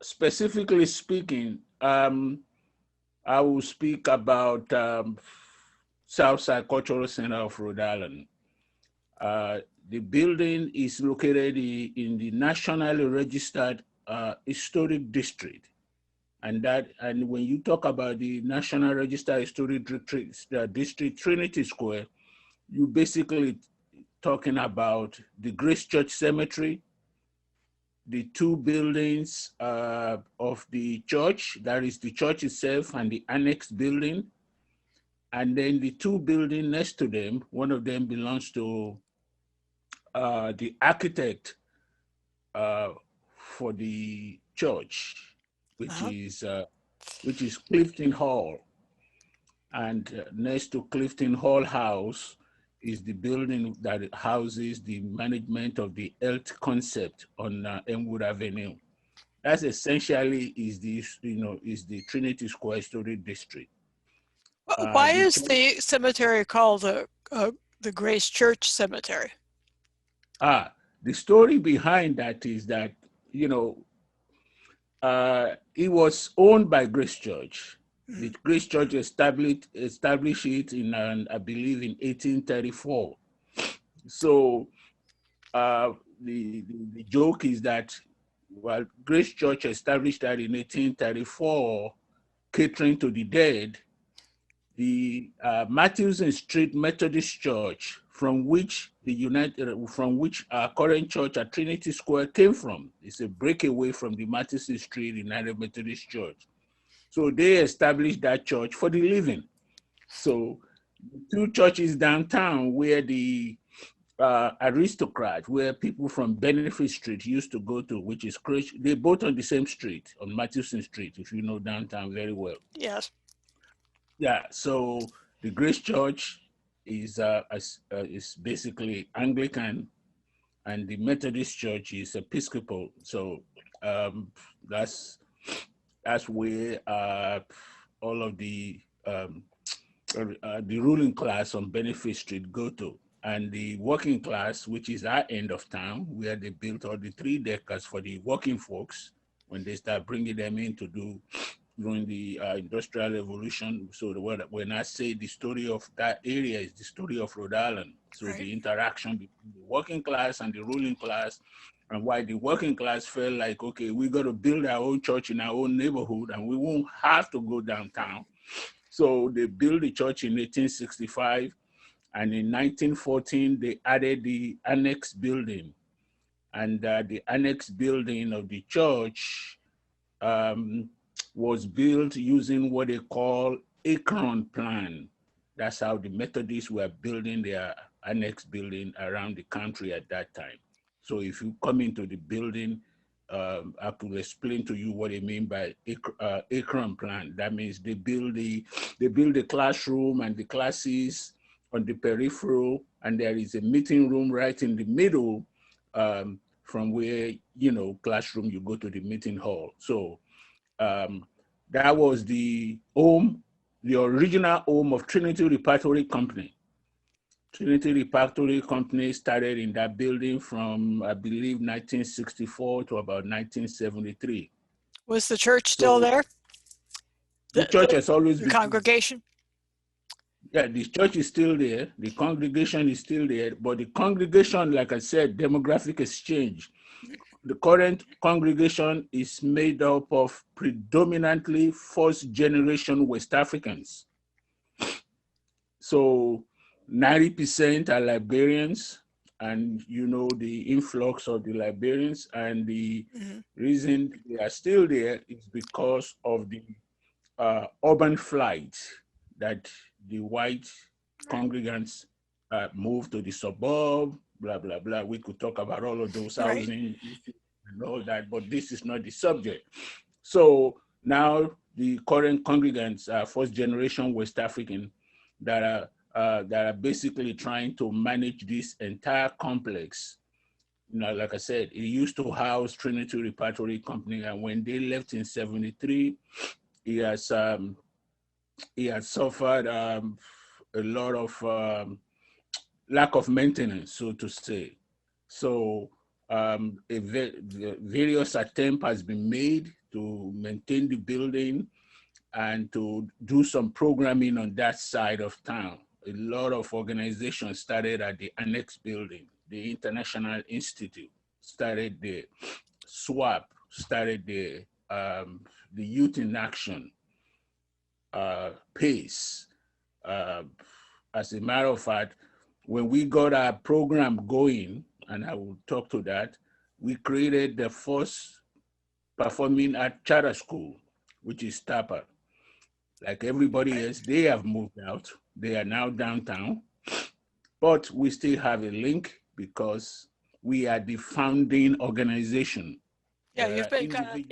specifically speaking, I will speak about Southside Cultural Center of Rhode Island. The building is located in the nationally registered historic district. And when you talk about the National Register Historic District, Trinity Square, you basically talking about the Grace Church Cemetery, the two buildings of the church, that is the church itself and the annex building, and then the two buildings next to them. One of them belongs to the architect for the church, which is Clifton Hall. And next to Clifton Hall House is the building that houses the management of the health concept on Elmwood Avenue. That's essentially is the Trinity Square Historic District. Why is the cemetery called the Grace Church Cemetery? The story behind that is that, it was owned by Grace Church. The Grace Church established it in, I believe, in 1834. So the joke is that, while Grace Church established that in 1834, catering to the dead, the Matthewson Street Methodist Church, from which our current church at Trinity Square came from, is a breakaway from the Matthewson Street United Methodist Church. So they established that church for the living. So two churches downtown where the aristocrats, where people from Benefit Street used to go to, which is Christian, they're both on the same street, on Matthewson Street, if you know downtown very well. Yes. Yeah, so the Grace Church is basically Anglican, and the Methodist Church is Episcopal. So that's where all of the ruling class on Benefit Street go to. And the working class, which is our end of town, where they built all the 3-deckers for the working folks when they start bringing them in to do during the Industrial Revolution. So when I say the story of that area is the story of Rhode Island. So right. The interaction between the working class and the ruling class, and why the working class felt like, okay, we got to build our own church in our own neighborhood and we won't have to go downtown. So they built the church in 1865. And in 1914, they added the annex building. And the annex building of the church was built using what they call Akron plan. That's how the Methodists were building their annex building around the country at that time. So if you come into the building, I could explain to you what I mean by Akron plan. That means they build the classroom and the classes on the peripheral, and there is a meeting room right in the middle, from where, classroom, you go to the meeting hall. So that was the original home of Trinity Repertory Company. Trinity Repertory Company started in that building from, I believe, 1964 to about 1973. Was the church still there? The church has always been. The congregation? Yeah, the church is still there. The congregation is still there. But the congregation, like I said, demographic exchange. The current congregation is made up of predominantly first-generation West Africans. So 90% are Liberians, and the influx of the Liberians, and the reason they are still there is because of the urban flight that the white congregants moved to the suburb, blah, blah, blah. We could talk about all of those housing issues and all that, but this is not the subject. So now the current congregants are first generation West African that are basically trying to manage this entire complex. Like I said, it used to house Trinity Repertory Company, and when they left in 73, he has suffered a lot of lack of maintenance, so to say. So various attempt has been made to maintain the building and to do some programming on that side of town. A lot of organizations started at the Annex building. The International Institute started there. SWAP started there. The Youth in Action, PACE. As a matter of fact, when we got our program going, and I will talk to that, we created the first performing art charter school, which is TAPA. Like everybody else, they have moved out. They are now downtown, but we still have a link because we are the founding organization. Yeah, you've been kind of